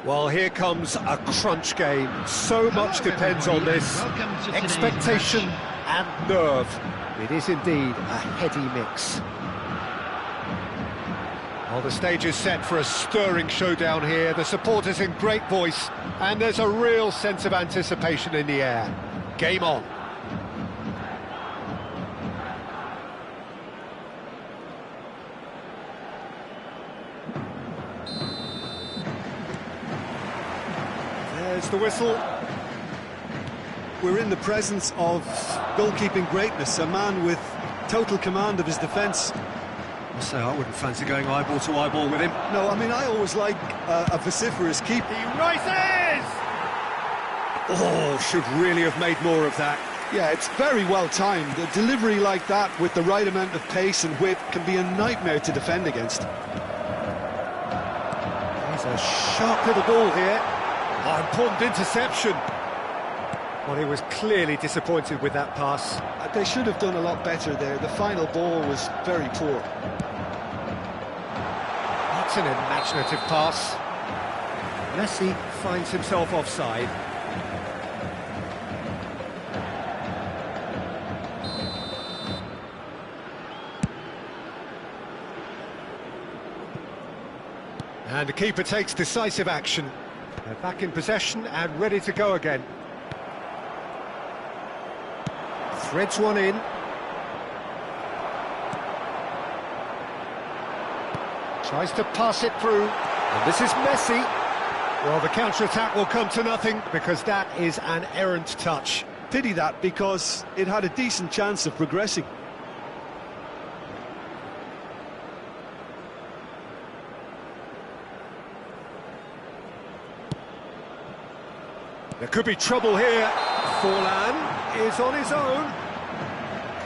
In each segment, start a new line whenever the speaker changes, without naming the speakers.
Well, here comes a crunch game. So much depends on this. Expectation and nerve. It is indeed a heady mix. Well, the stage is set for a stirring showdown here. The supporters in great voice, and there's a real sense of anticipation in the air. Game on. There's the whistle.
We're in the presence of goalkeeping greatness, a man with total command of his defence.
I say I wouldn't fancy going eyeball to eyeball with him.
No, I mean, I always like a vociferous keeper.
He rises! Oh, should really have made more of that.
Yeah, it's very well timed. A delivery like that with the right amount of pace and whip can be a nightmare to defend against.
He's a sharp little ball here. Oh, important interception. Well, he was clearly disappointed with that pass.
They should have done a lot better there. The final ball was very poor.
That's an imaginative pass. Messi finds himself offside. And the keeper takes decisive action. They're back in possession and ready to go again. Threads one in. Tries to pass it through. And this is Messi. Well, the counter-attack will come to nothing because that is an errant touch.
Pity that, because it had a decent chance of progressing.
There could be trouble here. Forlan is on his own.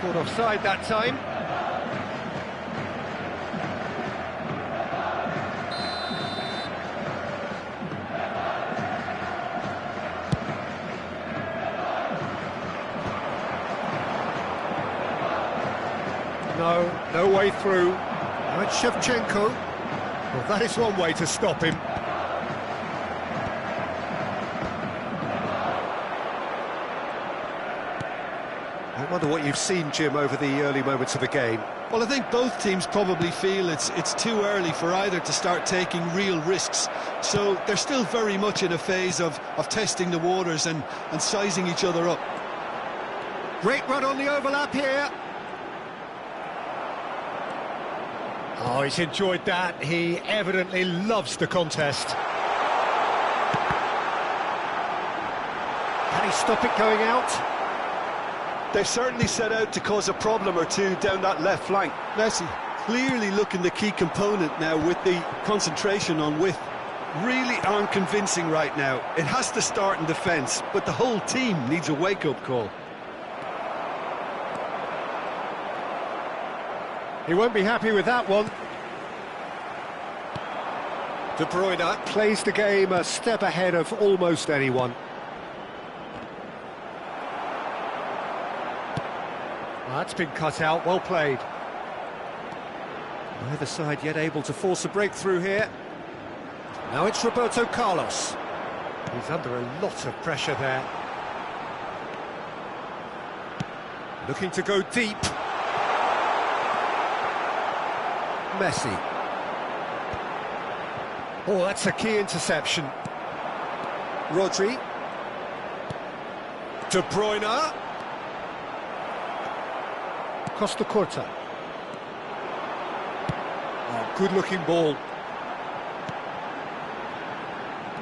Caught offside that time. No way through. Now it's Shevchenko. Well, that is one way to stop him. I wonder what you've seen, Jim, over the early moments of the game.
Well, I think both teams probably feel it's too early for either to start taking real risks. So they're still very much in a phase of testing the waters and sizing each other up.
Great run on the overlap here. Oh, he's enjoyed that. He evidently loves the contest. Can he stop it going out?
They've certainly set out to cause a problem or two down that left flank. Messi clearly looking the key component now with the concentration on width. Really aren't convincing right now. It has to start in defence, but the whole team needs a wake-up call.
He won't be happy with that one. De Bruyne plays the game a step ahead of almost anyone. That's been cut out, well played. Neither side yet able to force a breakthrough here. Now it's Roberto Carlos. He's under a lot of pressure there. Looking to go deep. Messi. Oh, that's a key interception. Rodri. De Bruyne. Costa Corta. Oh, good-looking ball.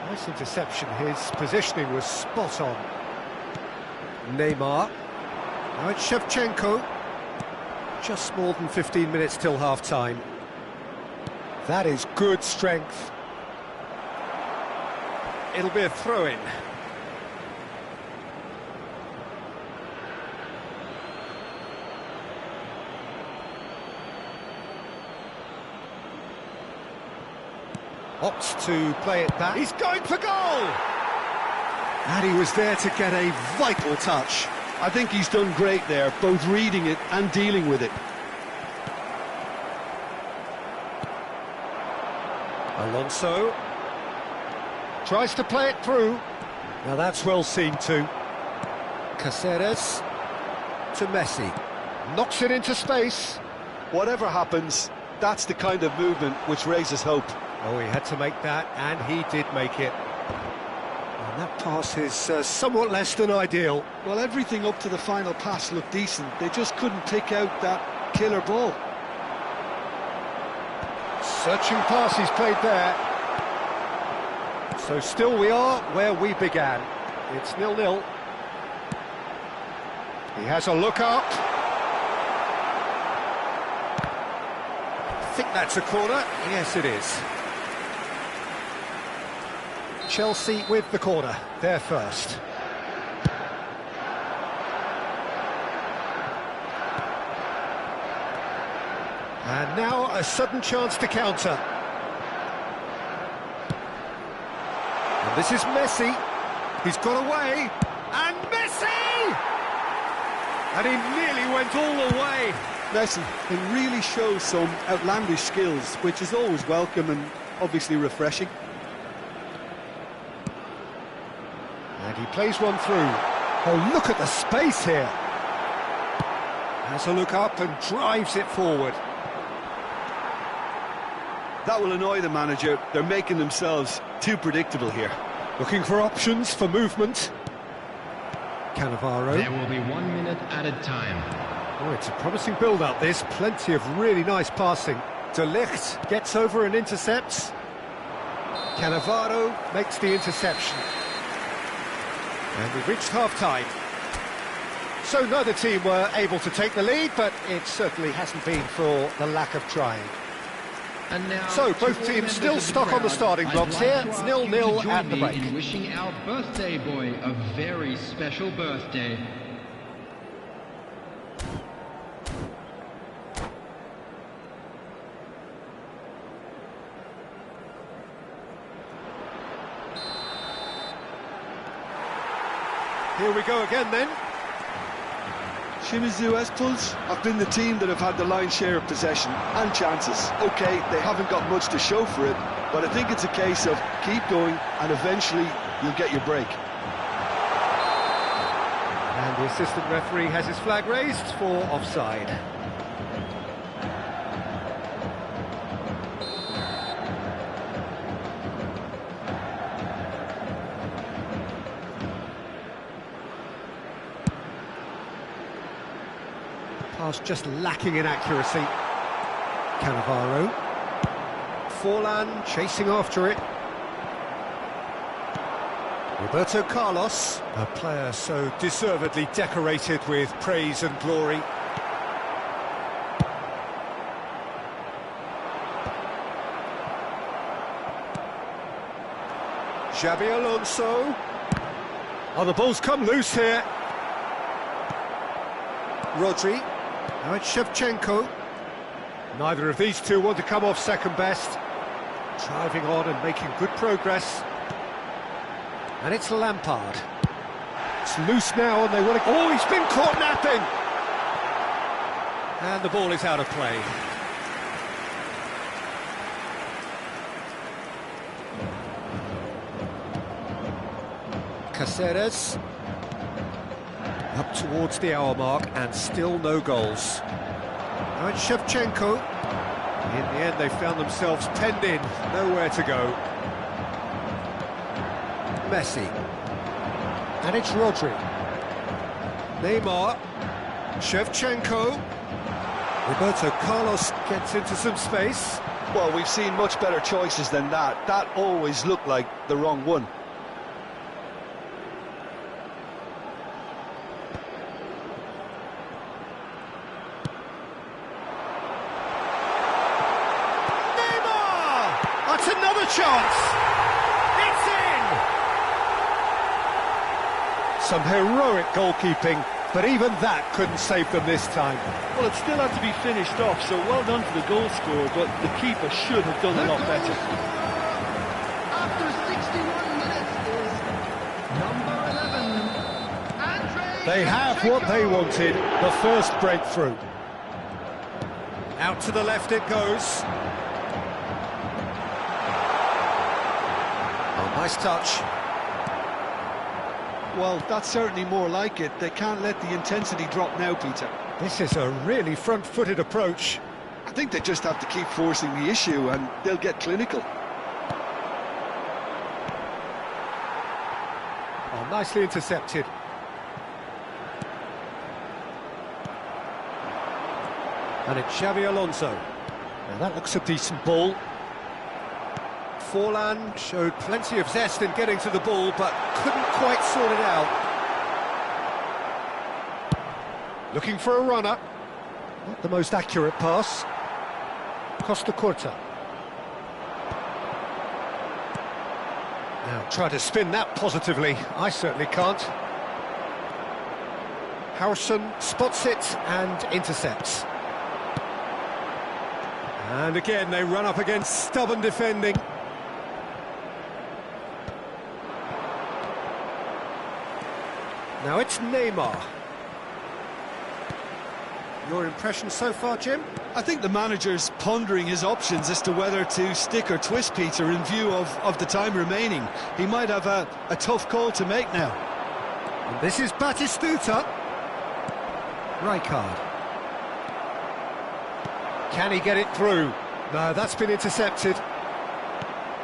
Nice interception. His positioning was spot on. Neymar. Now it's Shevchenko. Just more than 15 minutes till half-time. That is good strength. It'll be a throw-in. Opts to play it back. He's going for goal! And he was there to get a vital touch.
I think he's done great there, both reading it and dealing with it.
Alonso. Tries to play it through. Now that's well seen too. Caceres to Messi. Knocks it into space.
Whatever happens, that's the kind of movement which raises hope.
Oh, he had to make that, and he did make it. And that pass is somewhat less than ideal.
Well, everything up to the final pass looked decent. They just couldn't pick out that killer ball.
Searching pass he's played there. So still we are where we began. It's 0-0. He has a look up. I think that's a corner. Yes, it is. Chelsea with the corner. They're first. And now a sudden chance to counter. And this is Messi. He's got away. And Messi! And he nearly went all the way.
Messi can really show some outlandish skills, which is always welcome and obviously refreshing.
And he plays one through. Oh, look at the space here. Has a look up and drives it forward.
That will annoy the manager. They're making themselves too predictable here.
Looking for options for movement. Cannavaro.
There will be 1 minute added time.
Oh, it's a promising build-up, this. Plenty of really nice passing. De Ligt gets over and intercepts. Cannavaro makes the interception. And we've reached half-time. So neither team were able to take the lead, but it certainly hasn't been for the lack of trying.
And now,
so both teams still stuck on the starting blocks here. 0-0 at the break.
In wishing our birthday boy a very special birthday.
Here we go again then.
Shimizu Espools have been the team that have had the lion's share of possession and chances. OK, they haven't got much to show for it, but I think it's a case of keep going and eventually you'll get your break.
And the assistant referee has his flag raised for offside. Pass just lacking in accuracy. Cannavaro. Forlan chasing after it. Roberto Carlos, a player so deservedly decorated with praise and glory. Xabi Alonso. Oh, the ball's come loose here. Rodri. Now it's Shevchenko. Neither of these two want to come off second best. Driving on and making good progress. And it's Lampard. It's loose now and they want to... Oh, he's been caught napping! And the ball is out of play. Caceres. Up towards the hour mark and still no goals. Now it's Shevchenko. In the end they found themselves penned in, nowhere to go. Messi. And it's Rodri. Neymar. Shevchenko. Roberto Carlos gets into some space.
Well, we've seen much better choices than that. That always looked like the wrong one.
That's another chance! It's in! Some heroic goalkeeping, but even that couldn't save them this time.
Well, it still had to be finished off, so well done to the goal scorer, but the keeper should have done a lot better.
After 61 minutes is number 11, Andre.
They have what they wanted, the first breakthrough. Out to the left it goes. Nice touch.
Well, that's certainly more like it. They can't let the intensity drop now, Peter.
This is a really front-footed approach.
I think they just have to keep forcing the issue and they'll get clinical.
Oh, nicely intercepted. And it's Xavi Alonso. Now that looks a decent ball. Forlan showed plenty of zest in getting to the ball, but couldn't quite sort it out. Looking for a runner. Not the most accurate pass. Costa Curta. Now try to spin that positively. I certainly can't. Harrison spots it and intercepts. And again, they run up against stubborn defending. Now it's Neymar. Your impression so far, Jim?
I think the manager's pondering his options as to whether to stick or twist Peter in view of the time remaining. He might have a tough call to make now.
And this is Batistuta. Rijkaard. Can he get it through? No, that's been intercepted.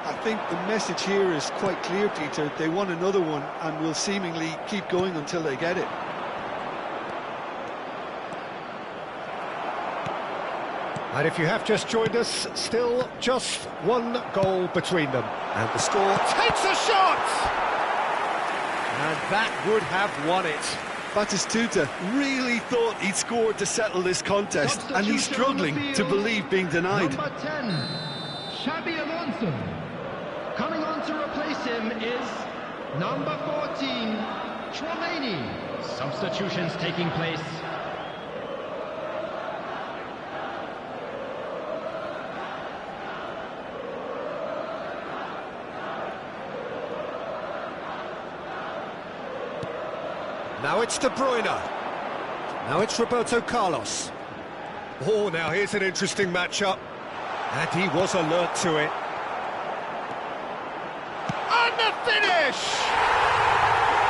I think the message here is quite clear, Peter. They want another one and will seemingly keep going until they get it.
And if you have just joined us, still just one goal between them. And the score takes a shot! And that would have won it.
Batistuta really thought he'd scored to settle this contest, and he's struggling to believe being denied.
Number 10, Xabi Alonso. Coming on to replace him is number 14, Chouameni. Substitutions taking place.
Now it's De Bruyne. Now it's Roberto Carlos. Oh, now here's an interesting matchup. And he was alert to it. And the finish!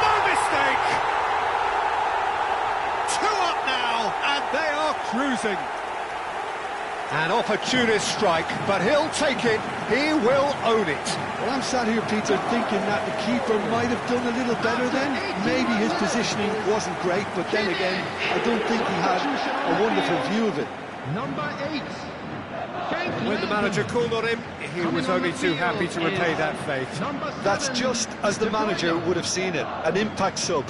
No mistake! 2 up now, and they are cruising. An opportunist strike, but he'll take it. He will own it.
Well, I'm sat here, Peter, thinking that the keeper might have done a little better then. Maybe his positioning wasn't great, but then again, I don't think he had a wonderful view of it.
Number 8.
When the manager called on him, he was only too happy to repay that faith.
That's just as the manager would have seen it, an impact sub.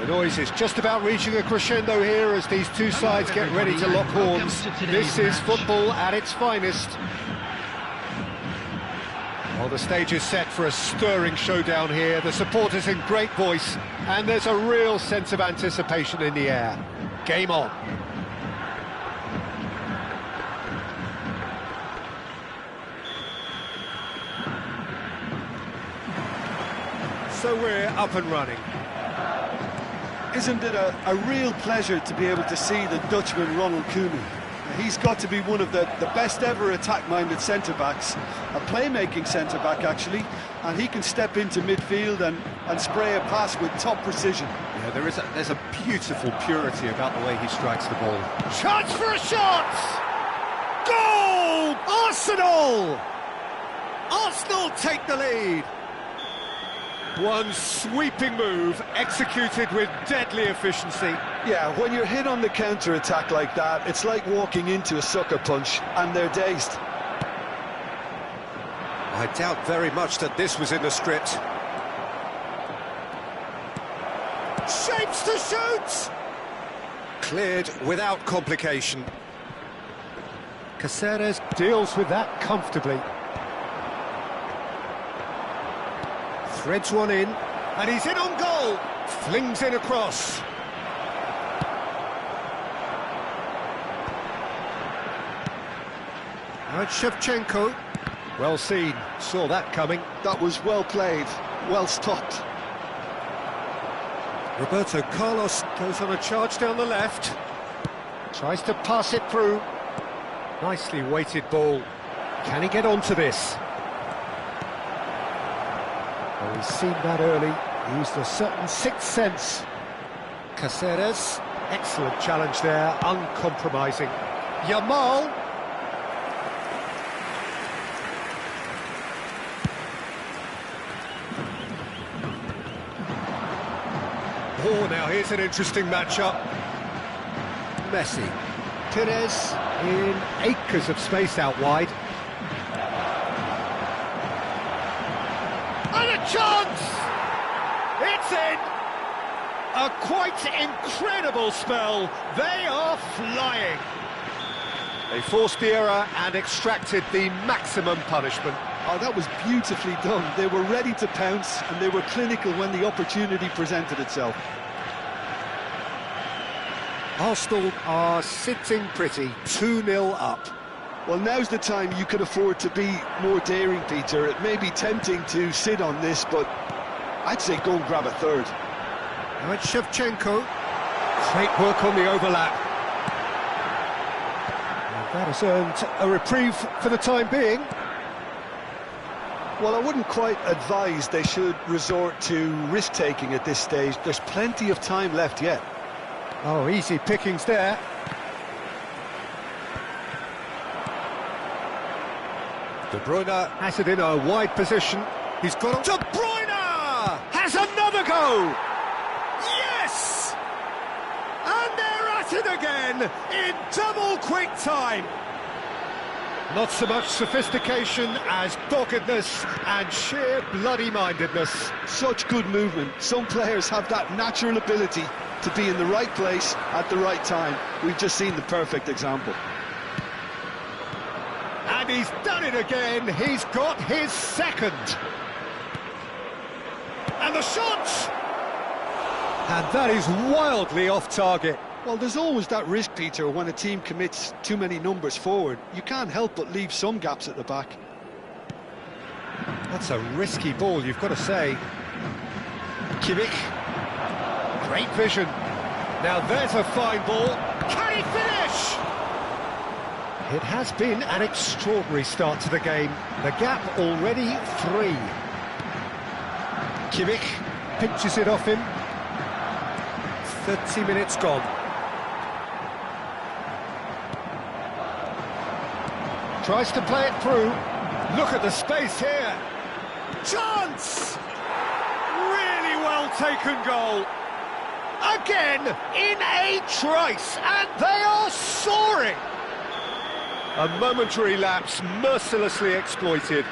The noise is just about reaching a crescendo here as these two sides get ready to lock horns. This is football at its finest. Well, the stage is set for a stirring showdown here. The supporters in great voice, and there's a real sense of anticipation in the air. Game on. So we're up and running.
Isn't it a real pleasure to be able to see the Dutchman Ronald Koeman? He's got to be one of the best ever attack-minded centre-backs, a playmaking centre-back actually, and he can step into midfield and spray a pass with top precision.
Yeah, there's a beautiful purity about the way he strikes the ball. Chance for a shot! Goal! Arsenal! Arsenal take the lead! One sweeping move, executed with deadly efficiency.
Yeah, when you're hit on the counter-attack like that, it's like walking into a sucker punch, and they're dazed.
I doubt very much that this was in the script. Shapes to shoot! Cleared without complication. Caceres deals with that comfortably. Threads one in, and he's in on goal! Flings in across. Now it's Shevchenko. Well seen, saw that coming.
That was well played, well stopped.
Roberto Carlos goes on a charge down the left. Tries to pass it through. Nicely weighted ball. Can he get onto this? Well, he's seen that early. He used a certain sixth sense. Caceres, excellent challenge there, uncompromising. Yamal. Oh, now here's an interesting matchup. Messi. Pires in acres of space out wide. And a chance! It's in! A quite incredible spell. They are flying. They forced the error and extracted the maximum punishment.
Oh, that was beautifully done. They were ready to pounce, and they were clinical when the opportunity presented itself.
Arsenal are sitting pretty, 2-0 up.
Well, now's the time you can afford to be more daring, Peter. It may be tempting to sit on this, but I'd say go and grab a third.
Now it's Shevchenko. Great work on the overlap. And that has earned a reprieve for the time being.
Well, I wouldn't quite advise they should resort to risk-taking at this stage. There's plenty of time left yet.
Oh, easy pickings there. De Bruyne has it in a wide position. He's got on. De Bruyne has another go. Yes! And they're at it again in double quick time. Not so much sophistication as doggedness and sheer bloody-mindedness.
Such good movement. Some players have that natural ability to be in the right place at the right time. We've just seen the perfect example.
And he's done it again. He's got his second. And the shot! And that is wildly off target.
Well, there's always that risk, Peter, when a team commits too many numbers forward. You can't help but leave some gaps at the back.
That's a risky ball, you've got to say. Kimmich. Great vision. Now there's a fine ball. Can he finish? It has been an extraordinary start to the game. The gap already 3. Kimmich pinches it off him. 30 minutes gone. Tries to play it through. Look at the space here. Chance! Really well taken goal. Again, in a trice, and they are soaring. A momentary lapse mercilessly exploited.